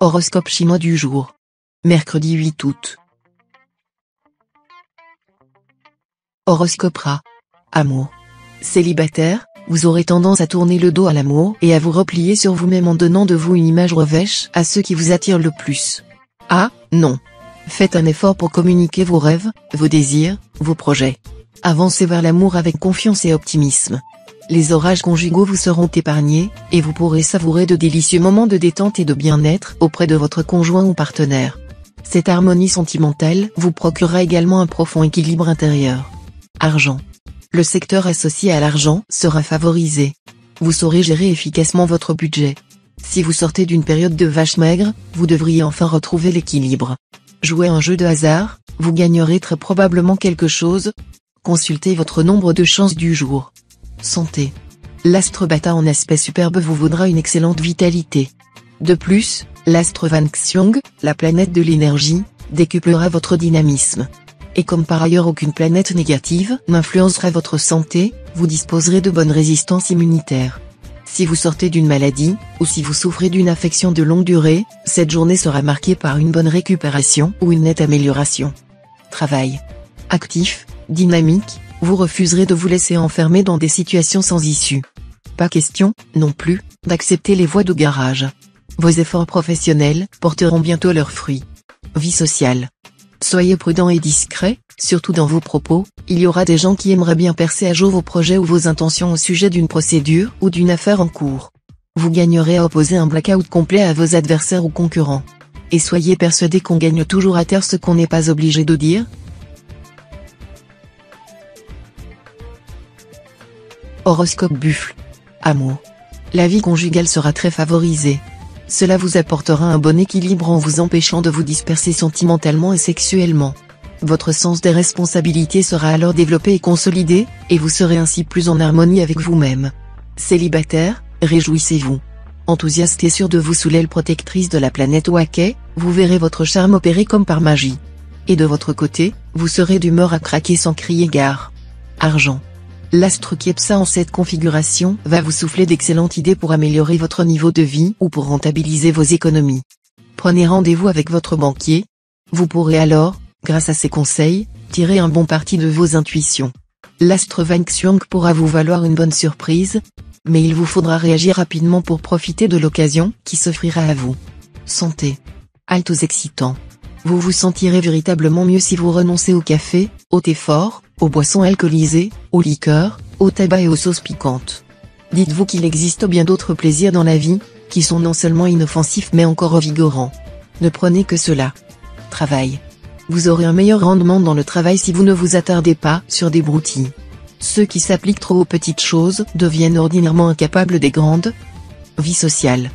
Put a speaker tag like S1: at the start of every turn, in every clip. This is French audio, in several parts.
S1: Horoscope chinois du jour. Mercredi 8 août. Horoscope Ra. Amour. Célibataire, vous aurez tendance à tourner le dos à l'amour et à vous replier sur vous-même en donnant de vous une image revêche à ceux qui vous attirent le plus. Ah, non. Faites un effort pour communiquer vos rêves, vos désirs, vos projets. Avancez vers l'amour avec confiance et optimisme. Les orages conjugaux vous seront épargnés, et vous pourrez savourer de délicieux moments de détente et de bien-être auprès de votre conjoint ou partenaire. Cette harmonie sentimentale vous procurera également un profond équilibre intérieur. Argent. Le secteur associé à l'argent sera favorisé. Vous saurez gérer efficacement votre budget. Si vous sortez d'une période de vache maigre, vous devriez enfin retrouver l'équilibre. Jouez un jeu de hasard, vous gagnerez très probablement quelque chose. Consultez votre nombre de chances du jour. Santé. L'astre Bata en aspect superbe vous vaudra une excellente vitalité. De plus, l'astre Vanxiong, la planète de l'énergie, décuplera votre dynamisme. Et comme par ailleurs aucune planète négative n'influencera votre santé, vous disposerez de bonnes résistances immunitaires. Si vous sortez d'une maladie, ou si vous souffrez d'une affection de longue durée, cette journée sera marquée par une bonne récupération ou une nette amélioration. Travail. Actif, dynamique, vous refuserez de vous laisser enfermer dans des situations sans issue. Pas question, non plus, d'accepter les voies de garage. Vos efforts professionnels porteront bientôt leurs fruits. Vie sociale. Soyez prudent et discret, surtout dans vos propos, il y aura des gens qui aimeraient bien percer à jour vos projets ou vos intentions au sujet d'une procédure ou d'une affaire en cours. Vous gagnerez à opposer un blackout complet à vos adversaires ou concurrents. Et soyez persuadés qu'on gagne toujours à taire ce qu'on n'est pas obligé de dire. Horoscope Buffle. Amour. La vie conjugale sera très favorisée. Cela vous apportera un bon équilibre en vous empêchant de vous disperser sentimentalement et sexuellement. Votre sens des responsabilités sera alors développé et consolidé, et vous serez ainsi plus en harmonie avec vous-même. Célibataire, réjouissez-vous. Enthousiaste et sûr de vous sous l'aile protectrice de la planète Waquet, vous verrez votre charme opérer comme par magie. Et de votre côté, vous serez d'humeur à craquer sans crier gare. Argent. L'astre Kiepsa en cette configuration va vous souffler d'excellentes idées pour améliorer votre niveau de vie ou pour rentabiliser vos économies. Prenez rendez-vous avec votre banquier. Vous pourrez alors, grâce à ses conseils, tirer un bon parti de vos intuitions. L'astre Vanxiong pourra vous valoir une bonne surprise, mais il vous faudra réagir rapidement pour profiter de l'occasion qui s'offrira à vous. Santé. Altos excitants. Vous vous sentirez véritablement mieux si vous renoncez au café, au thé fort, aux boissons alcoolisées, aux liqueurs, au tabac et aux sauces piquantes. Dites-vous qu'il existe bien d'autres plaisirs dans la vie, qui sont non seulement inoffensifs mais encore revigorants. Ne prenez que cela. Travail. Vous aurez un meilleur rendement dans le travail si vous ne vous attardez pas sur des broutilles. Ceux qui s'appliquent trop aux petites choses deviennent ordinairement incapables des grandes. Vie sociale.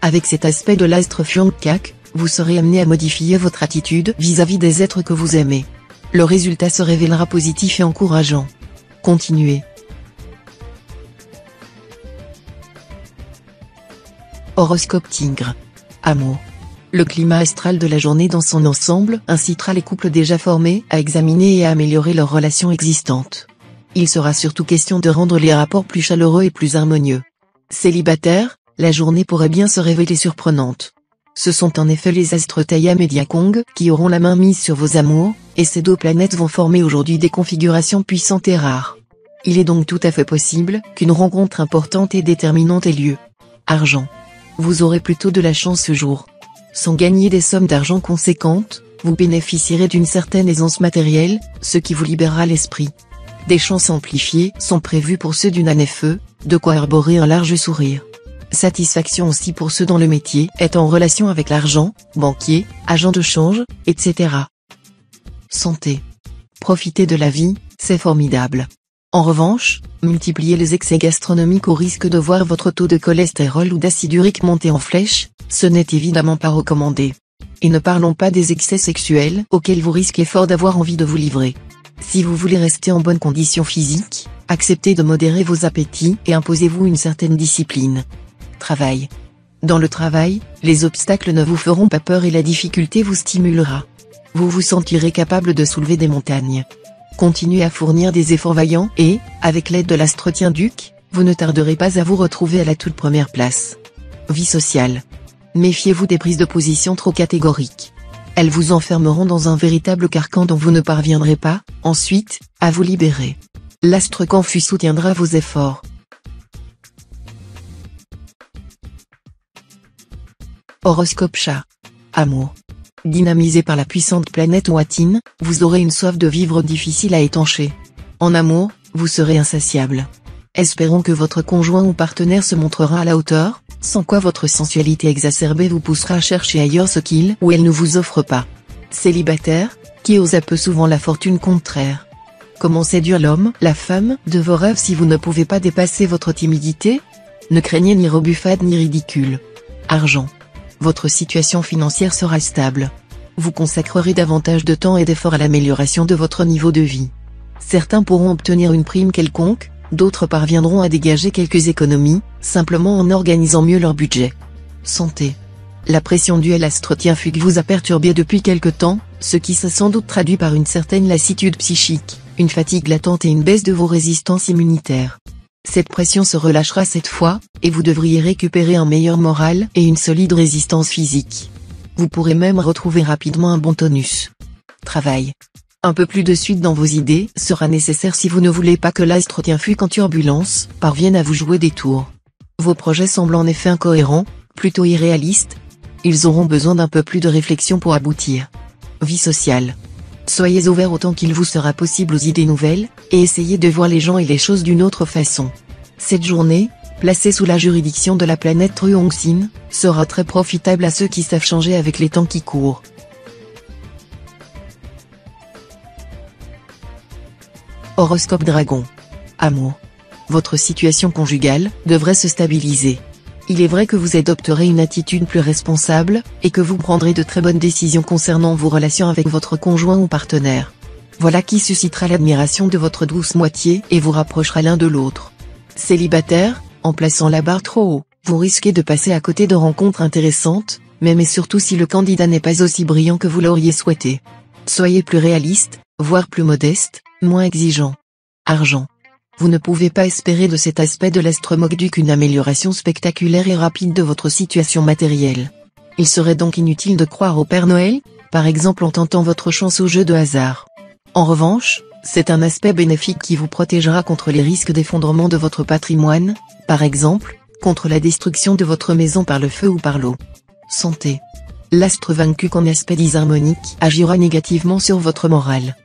S1: Avec cet aspect de l'astre Fiongkak, vous serez amené à modifier votre attitude vis-à-vis des êtres que vous aimez. Le résultat se révélera positif et encourageant. Continuez. Horoscope Tigre. Amour. Le climat astral de la journée dans son ensemble incitera les couples déjà formés à examiner et à améliorer leurs relations existantes. Il sera surtout question de rendre les rapports plus chaleureux et plus harmonieux. Célibataire, la journée pourrait bien se révéler surprenante. Ce sont en effet les astres Taiyam et Diakong qui auront la main mise sur vos amours, et ces deux planètes vont former aujourd'hui des configurations puissantes et rares. Il est donc tout à fait possible qu'une rencontre importante et déterminante ait lieu. Argent. Vous aurez plutôt de la chance ce jour. Sans gagner des sommes d'argent conséquentes, vous bénéficierez d'une certaine aisance matérielle, ce qui vous libérera l'esprit. Des chances amplifiées sont prévues pour ceux d'une année feu, de quoi arborer un large sourire. Satisfaction aussi pour ceux dont le métier est en relation avec l'argent, banquier, agent de change, etc. Santé. Profitez de la vie, c'est formidable. En revanche, multipliez les excès gastronomiques au risque de voir votre taux de cholestérol ou d'acide urique monter en flèche, ce n'est évidemment pas recommandé. Et ne parlons pas des excès sexuels auxquels vous risquez fort d'avoir envie de vous livrer. Si vous voulez rester en bonne condition physique, acceptez de modérer vos appétits et imposez-vous une certaine discipline. Travail. Dans le travail, les obstacles ne vous feront pas peur et la difficulté vous stimulera. Vous vous sentirez capable de soulever des montagnes. Continuez à fournir des efforts vaillants et, avec l'aide de l'astre Tien-Duc, vous ne tarderez pas à vous retrouver à la toute première place. Vie sociale. Méfiez-vous des prises de position trop catégoriques. Elles vous enfermeront dans un véritable carcan dont vous ne parviendrez pas, ensuite, à vous libérer. L'astre confus soutiendra vos efforts. Horoscope Chat. Amour. Dynamisé par la puissante planète Watine, vous aurez une soif de vivre difficile à étancher. En amour, vous serez insatiable. Espérons que votre conjoint ou partenaire se montrera à la hauteur, sans quoi votre sensualité exacerbée vous poussera à chercher ailleurs ce qu'il ou elle ne vous offre pas. Célibataire, qui ose peu souvent la fortune contraire. Comment séduire l'homme, la femme, de vos rêves si vous ne pouvez pas dépasser votre timidité? Ne craignez ni rebuffade ni ridicule. Argent. Votre situation financière sera stable. Vous consacrerez davantage de temps et d'efforts à l'amélioration de votre niveau de vie. Certains pourront obtenir une prime quelconque, d'autres parviendront à dégager quelques économies, simplement en organisant mieux leur budget. Santé. La pression due à l'astre Tien-Fugue vous a perturbé depuis quelque temps, ce qui s'est sans doute traduit par une certaine lassitude psychique, une fatigue latente et une baisse de vos résistances immunitaires. Cette pression se relâchera cette fois, et vous devriez récupérer un meilleur moral et une solide résistance physique. Vous pourrez même retrouver rapidement un bon tonus. Travail. Un peu plus de suite dans vos idées sera nécessaire si vous ne voulez pas que l'astre Tien-Fugue en turbulence parvienne à vous jouer des tours. Vos projets semblent en effet incohérents, plutôt irréalistes. Ils auront besoin d'un peu plus de réflexion pour aboutir. Vie sociale. Soyez ouvert autant qu'il vous sera possible aux idées nouvelles, et essayez de voir les gens et les choses d'une autre façon. Cette journée, placée sous la juridiction de la planète Truongsin, sera très profitable à ceux qui savent changer avec les temps qui courent. Horoscope Dragon. Amour. Votre situation conjugale devrait se stabiliser. Il est vrai que vous adopterez une attitude plus responsable, et que vous prendrez de très bonnes décisions concernant vos relations avec votre conjoint ou partenaire. Voilà qui suscitera l'admiration de votre douce moitié et vous rapprochera l'un de l'autre. Célibataire, en plaçant la barre trop haut, vous risquez de passer à côté de rencontres intéressantes, même et surtout si le candidat n'est pas aussi brillant que vous l'auriez souhaité. Soyez plus réaliste, voire plus modeste, moins exigeant. Argent. Vous ne pouvez pas espérer de cet aspect de l'astre Mogdu qu'une amélioration spectaculaire et rapide de votre situation matérielle. Il serait donc inutile de croire au Père Noël, par exemple en tentant votre chance au jeu de hasard. En revanche, c'est un aspect bénéfique qui vous protégera contre les risques d'effondrement de votre patrimoine, par exemple, contre la destruction de votre maison par le feu ou par l'eau. Santé. L'astre vaincu qu'en aspect disharmonique agira négativement sur votre morale.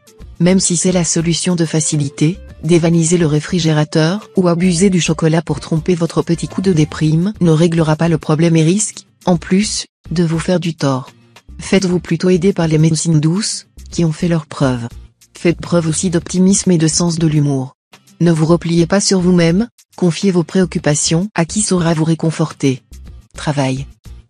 S1: Même si c'est la solution de facilité, dévaniser le réfrigérateur ou abuser du chocolat pour tromper votre petit coup de déprime ne réglera pas le problème et risque, en plus, de vous faire du tort. Faites-vous plutôt aider par les médecines douces, qui ont fait leurs preuves. Faites preuve aussi d'optimisme et de sens de l'humour. Ne vous repliez pas sur vous-même, confiez vos préoccupations à qui saura vous réconforter. Travail.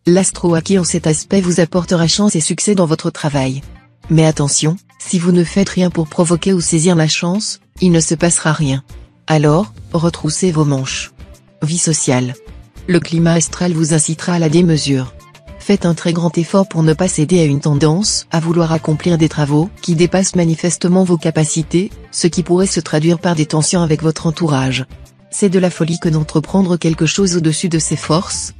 S1: L'astro qui en cet aspect vous apportera chance et succès dans votre travail. Mais attention, si vous ne faites rien pour provoquer ou saisir la chance, il ne se passera rien. Alors, retroussez vos manches. Vie sociale. Le climat astral vous incitera à la démesure. Faites un très grand effort pour ne pas céder à une tendance à vouloir accomplir des travaux qui dépassent manifestement vos capacités, ce qui pourrait se traduire par des tensions avec votre entourage. C'est de la folie que d'entreprendre quelque chose au-dessus de ses forces.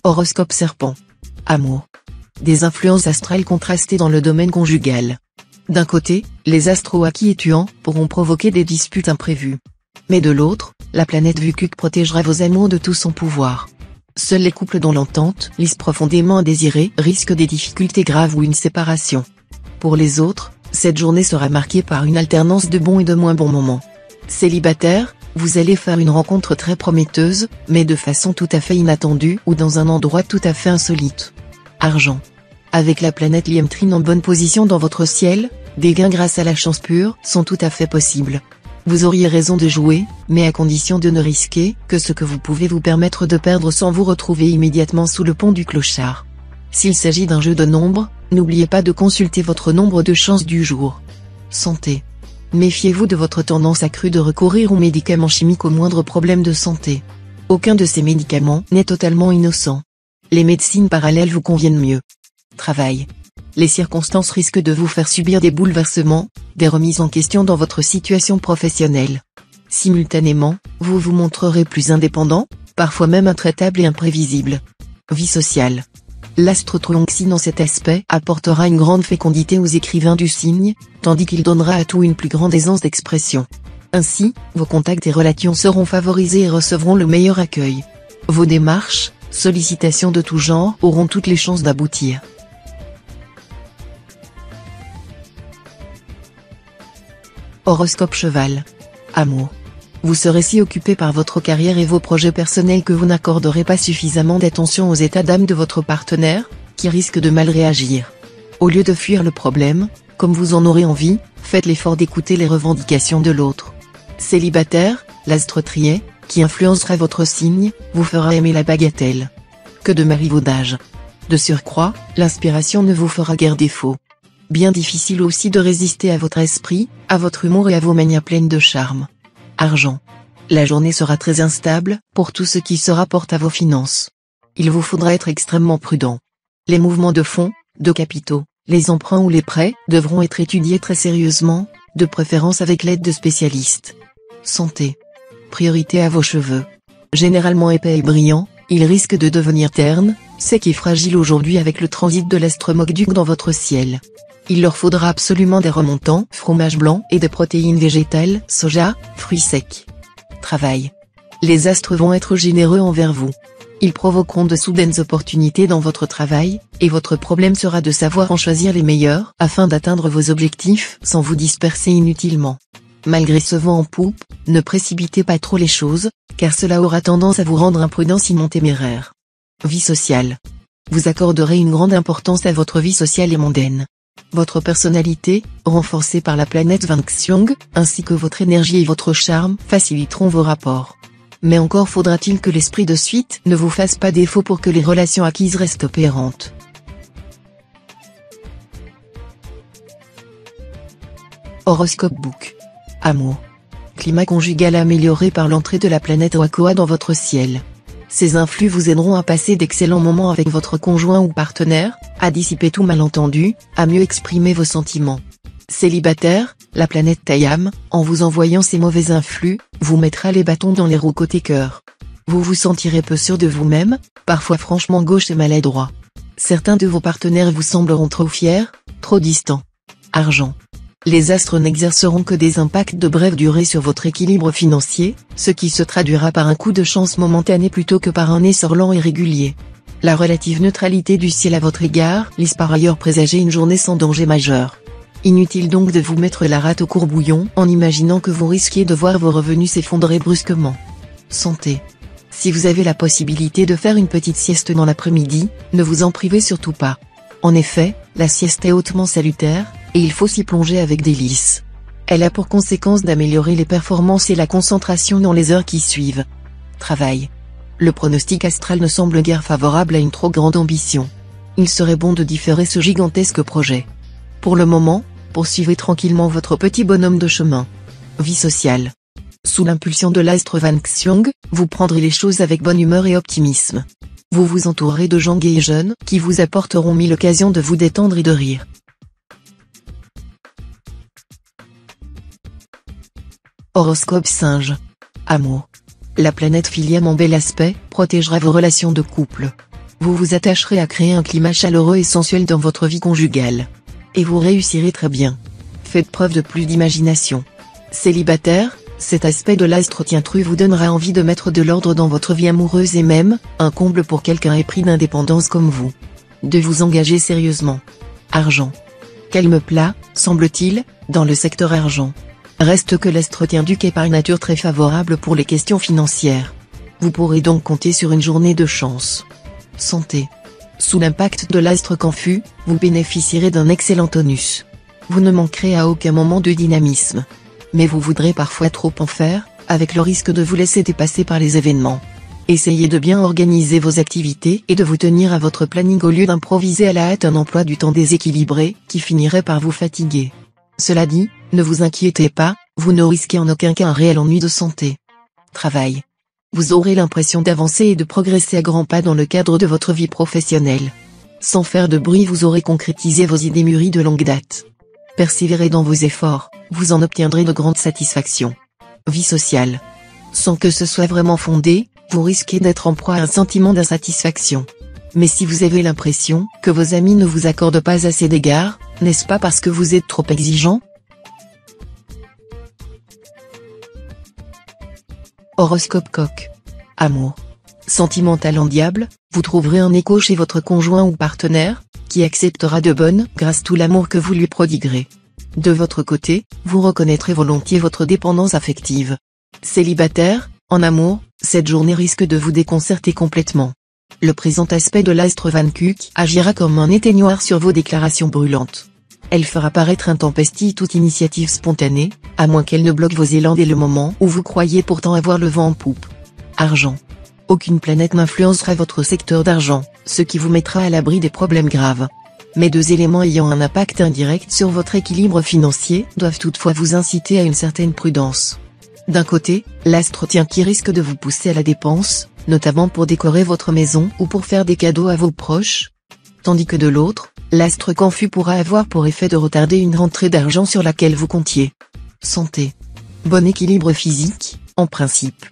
S1: Horoscope Serpent. Amour. Des influences astrales contrastées dans le domaine conjugal. D'un côté, les astros acquis et tuants pourront provoquer des disputes imprévues. Mais de l'autre, la planète Vukuk protégera vos amours de tout son pouvoir. Seuls les couples dont l'entente lisse profondément désirée risquent des difficultés graves ou une séparation. Pour les autres, cette journée sera marquée par une alternance de bons et de moins bons moments. Célibataire, vous allez faire une rencontre très prometteuse, mais de façon tout à fait inattendue ou dans un endroit tout à fait insolite. Argent. Avec la planète Liemtrine en bonne position dans votre ciel, des gains grâce à la chance pure sont tout à fait possibles. Vous auriez raison de jouer, mais à condition de ne risquer que ce que vous pouvez vous permettre de perdre sans vous retrouver immédiatement sous le pont du clochard. S'il s'agit d'un jeu de nombres, n'oubliez pas de consulter votre nombre de chance du jour. Santé. Méfiez-vous de votre tendance accrue de recourir aux médicaments chimiques au moindre problème de santé. Aucun de ces médicaments n'est totalement innocent. Les médecines parallèles vous conviennent mieux. Travail. Les circonstances risquent de vous faire subir des bouleversements, des remises en question dans votre situation professionnelle. Simultanément, vous vous montrerez plus indépendant, parfois même intraitable et imprévisible. Vie sociale. L'astre Truongxi dans cet aspect apportera une grande fécondité aux écrivains du signe, tandis qu'il donnera à tout une plus grande aisance d'expression. Ainsi, vos contacts et relations seront favorisés et recevront le meilleur accueil. Vos démarches, sollicitations de tout genre auront toutes les chances d'aboutir. Horoscope Cheval. Amour. Vous serez si occupé par votre carrière et vos projets personnels que vous n'accorderez pas suffisamment d'attention aux états d'âme de votre partenaire, qui risque de mal réagir. Au lieu de fuir le problème, comme vous en aurez envie, faites l'effort d'écouter les revendications de l'autre. Célibataire, l'astre Trier, qui influencera votre signe, vous fera aimer la bagatelle. Que de marivaudages. De surcroît, l'inspiration ne vous fera guère défaut. Bien difficile aussi de résister à votre esprit, à votre humour et à vos manières pleines de charme. Argent. La journée sera très instable, pour tout ce qui se rapporte à vos finances. Il vous faudra être extrêmement prudent. Les mouvements de fonds, de capitaux, les emprunts ou les prêts, devront être étudiés très sérieusement, de préférence avec l'aide de spécialistes. Santé. Priorité à vos cheveux. Généralement épais et brillants, ils risquent de devenir ternes, secs et fragiles aujourd'hui avec le transit de l'astre Mokduk dans votre ciel. Il leur faudra absolument des remontants, fromage blanc et des protéines végétales, soja, fruits secs. Travail. Les astres vont être généreux envers vous. Ils provoqueront de soudaines opportunités dans votre travail, et votre problème sera de savoir en choisir les meilleurs afin d'atteindre vos objectifs sans vous disperser inutilement. Malgré ce vent en poupe, ne précipitez pas trop les choses, car cela aura tendance à vous rendre imprudent sinon téméraire. Vie sociale. Vous accorderez une grande importance à votre vie sociale et mondaine. Votre personnalité, renforcée par la planète Vanxiong, ainsi que votre énergie et votre charme faciliteront vos rapports. Mais encore faudra-t-il que l'esprit de suite ne vous fasse pas défaut pour que les relations acquises restent opérantes. Horoscope Book. Amour. Climat conjugal amélioré par l'entrée de la planète Wakoa dans votre ciel. Ces influx vous aideront à passer d'excellents moments avec votre conjoint ou partenaire, à dissiper tout malentendu, à mieux exprimer vos sentiments. Célibataire, la planète Tayam, en vous envoyant ces mauvais influx, vous mettra les bâtons dans les roues côté cœur. Vous vous sentirez peu sûr de vous-même, parfois franchement gauche et maladroit. Certains de vos partenaires vous sembleront trop fiers, trop distants. Argent. Les astres n'exerceront que des impacts de brève durée sur votre équilibre financier, ce qui se traduira par un coup de chance momentané plutôt que par un essor lent et régulier. La relative neutralité du ciel à votre égard laisse par ailleurs présager une journée sans danger majeur. Inutile donc de vous mettre la rate au courbouillon en imaginant que vous risquiez de voir vos revenus s'effondrer brusquement. Santé. Si vous avez la possibilité de faire une petite sieste dans l'après-midi, ne vous en privez surtout pas. En effet, la sieste est hautement salutaire, et il faut s'y plonger avec délice. Elle a pour conséquence d'améliorer les performances et la concentration dans les heures qui suivent. Travail. Le pronostic astral ne semble guère favorable à une trop grande ambition. Il serait bon de différer ce gigantesque projet. Pour le moment, poursuivez tranquillement votre petit bonhomme de chemin. Vie sociale. Sous l'impulsion de l'astre Vanxiong, vous prendrez les choses avec bonne humeur et optimisme. Vous vous entourerez de gens gais et jeunes qui vous apporteront mille occasions de vous détendre et de rire. Horoscope Singe. Amour. La planète Philiam en bel aspect protégera vos relations de couple. Vous vous attacherez à créer un climat chaleureux et sensuel dans votre vie conjugale. Et vous réussirez très bien. Faites preuve de plus d'imagination. Célibataire, cet aspect de l'astre Tien-Tru vous donnera envie de mettre de l'ordre dans votre vie amoureuse et même, un comble pour quelqu'un épris d'indépendance comme vous. De vous engager sérieusement. Argent. Calme plat, semble-t-il, dans le secteur argent. Reste que l'astre Tien-Duc est par nature très favorable pour les questions financières. Vous pourrez donc compter sur une journée de chance. Santé. Sous l'impact de l'astre Canfu, vous bénéficierez d'un excellent tonus. Vous ne manquerez à aucun moment de dynamisme. Mais vous voudrez parfois trop en faire, avec le risque de vous laisser dépasser par les événements. Essayez de bien organiser vos activités et de vous tenir à votre planning au lieu d'improviser à la hâte un emploi du temps déséquilibré, qui finirait par vous fatiguer. Cela dit, ne vous inquiétez pas, vous ne risquez en aucun cas un réel ennui de santé. Travail. Vous aurez l'impression d'avancer et de progresser à grands pas dans le cadre de votre vie professionnelle. Sans faire de bruit vous aurez concrétisé vos idées mûries de longue date. Persévérez dans vos efforts, vous en obtiendrez de grandes satisfactions. Vie sociale. Sans que ce soit vraiment fondé, vous risquez d'être en proie à un sentiment d'insatisfaction. Mais si vous avez l'impression que vos amis ne vous accordent pas assez d'égards, n'est-ce pas parce que vous êtes trop exigeant? Horoscope Coq. Amour. Sentimental en diable, vous trouverez un écho chez votre conjoint ou partenaire, qui acceptera de bonne grâce tout l'amour que vous lui prodiguerez. De votre côté, vous reconnaîtrez volontiers votre dépendance affective. Célibataire, en amour, cette journée risque de vous déconcerter complètement. Le présent aspect de l'astre Van Kuck agira comme un éteignoir sur vos déclarations brûlantes. Elle fera paraître intempestive toute initiative spontanée, à moins qu'elle ne bloque vos élans dès le moment où vous croyez pourtant avoir le vent en poupe. Argent. Aucune planète n'influencera votre secteur d'argent, ce qui vous mettra à l'abri des problèmes graves. Mais deux éléments ayant un impact indirect sur votre équilibre financier doivent toutefois vous inciter à une certaine prudence. D'un côté, l'astre tien qui risque de vous pousser à la dépense, notamment pour décorer votre maison ou pour faire des cadeaux à vos proches. Tandis que de l'autre, l'astre confus pourra avoir pour effet de retarder une rentrée d'argent sur laquelle vous comptiez. Santé. Bon équilibre physique, en principe.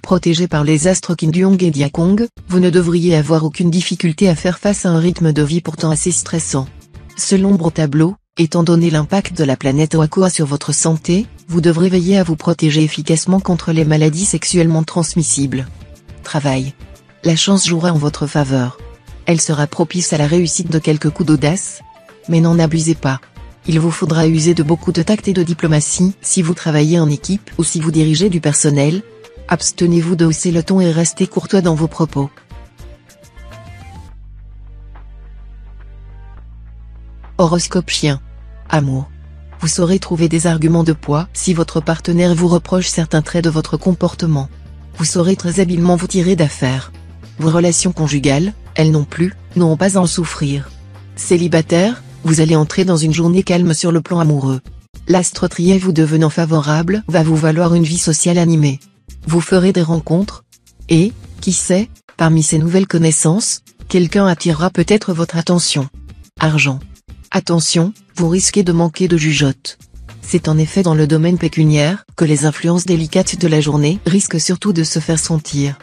S1: Protégé par les astres Kin Duong et Diakong, vous ne devriez avoir aucune difficulté à faire face à un rythme de vie pourtant assez stressant. Selon l'ombre au tableau, étant donné l'impact de la planète Oakoa sur votre santé, vous devrez veiller à vous protéger efficacement contre les maladies sexuellement transmissibles. Travail. La chance jouera en votre faveur. Elle sera propice à la réussite de quelques coups d'audace. Mais n'en abusez pas. Il vous faudra user de beaucoup de tact et de diplomatie si vous travaillez en équipe ou si vous dirigez du personnel. Abstenez-vous de hausser le ton et restez courtois dans vos propos. Horoscope Chien. Amour. Vous saurez trouver des arguments de poids si votre partenaire vous reproche certains traits de votre comportement. Vous saurez très habilement vous tirer d'affaire. Vos relations conjugales, elles non plus, n'auront pas à en souffrir. Célibataire, vous allez entrer dans une journée calme sur le plan amoureux. L'astre trié vous devenant favorable va vous valoir une vie sociale animée. Vous ferez des rencontres. Et, qui sait, parmi ces nouvelles connaissances, quelqu'un attirera peut-être votre attention. Argent. Attention, vous risquez de manquer de jugeote. C'est en effet dans le domaine pécuniaire que les influences délicates de la journée risquent surtout de se faire sentir.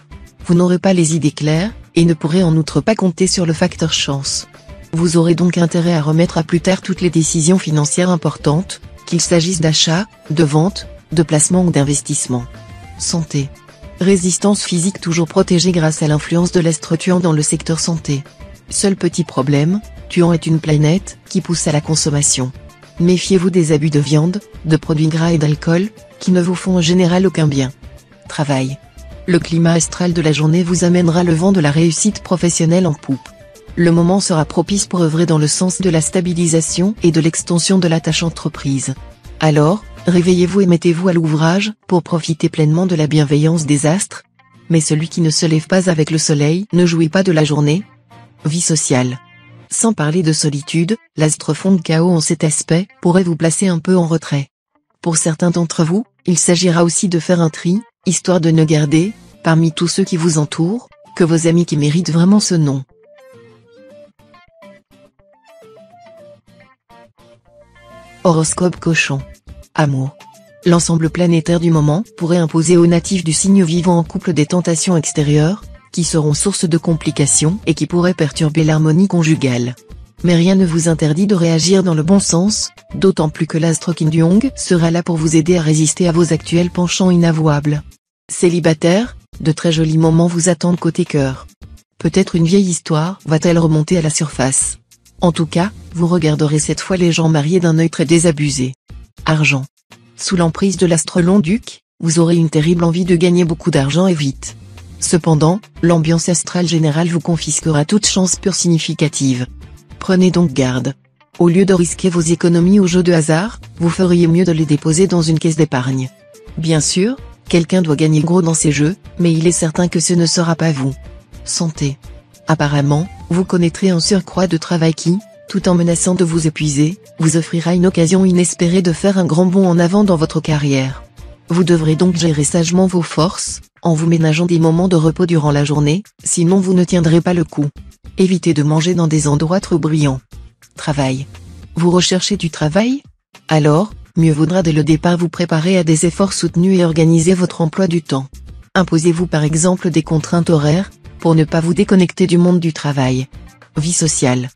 S1: Vous n'aurez pas les idées claires, et ne pourrez en outre pas compter sur le facteur chance. Vous aurez donc intérêt à remettre à plus tard toutes les décisions financières importantes, qu'il s'agisse d'achat, de vente, de placement ou d'investissement. Santé. Résistance physique toujours protégée grâce à l'influence de l'astre Tuan dans le secteur santé. Seul petit problème, Tuan est une planète qui pousse à la consommation. Méfiez-vous des abus de viande, de produits gras et d'alcool, qui ne vous font en général aucun bien. Travail. Le climat astral de la journée vous amènera le vent de la réussite professionnelle en poupe. Le moment sera propice pour œuvrer dans le sens de la stabilisation et de l'extension de la tâche entreprise. Alors, réveillez-vous et mettez-vous à l'ouvrage pour profiter pleinement de la bienveillance des astres. Mais celui qui ne se lève pas avec le soleil ne jouit pas de la journée. Vie sociale. Sans parler de solitude, l'astre fond de chaos en cet aspect pourrait vous placer un peu en retrait. Pour certains d'entre vous, il s'agira aussi de faire un tri, histoire de ne garder, parmi tous ceux qui vous entourent, que vos amis qui méritent vraiment ce nom. Horoscope Cochon. Amour. L'ensemble planétaire du moment pourrait imposer aux natifs du signe vivant en couple des tentations extérieures, qui seront source de complications et qui pourraient perturber l'harmonie conjugale. Mais rien ne vous interdit de réagir dans le bon sens, d'autant plus que l'astre Kin Duong sera là pour vous aider à résister à vos actuels penchants inavouables. Célibataire, de très jolis moments vous attendent côté cœur. Peut-être une vieille histoire va-t-elle remonter à la surface. En tout cas, vous regarderez cette fois les gens mariés d'un œil très désabusé. Argent. Sous l'emprise de l'astre Long-Duc, vous aurez une terrible envie de gagner beaucoup d'argent et vite. Cependant, l'ambiance astrale générale vous confisquera toute chance pure significative. Prenez donc garde. Au lieu de risquer vos économies au jeu de hasard, vous feriez mieux de les déposer dans une caisse d'épargne. Bien sûr, quelqu'un doit gagner gros dans ces jeux, mais il est certain que ce ne sera pas vous. Santé. Apparemment, vous connaîtrez un surcroît de travail qui, tout en menaçant de vous épuiser, vous offrira une occasion inespérée de faire un grand bond en avant dans votre carrière. Vous devrez donc gérer sagement vos forces, en vous ménageant des moments de repos durant la journée, sinon vous ne tiendrez pas le coup. Évitez de manger dans des endroits trop brillants. Travail. Vous recherchez du travail? Alors, Mieux vaudra dès le départ vous préparer à des efforts soutenus et organiser votre emploi du temps. Imposez-vous par exemple des contraintes horaires, pour ne pas vous déconnecter du monde du travail. Vie sociale.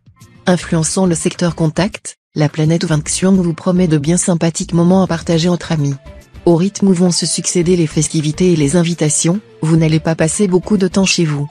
S1: Influençant le secteur contact, la planète Vanxiong vous promet de bien sympathiques moments à partager entre amis. Au rythme où vont se succéder les festivités et les invitations, vous n'allez pas passer beaucoup de temps chez vous.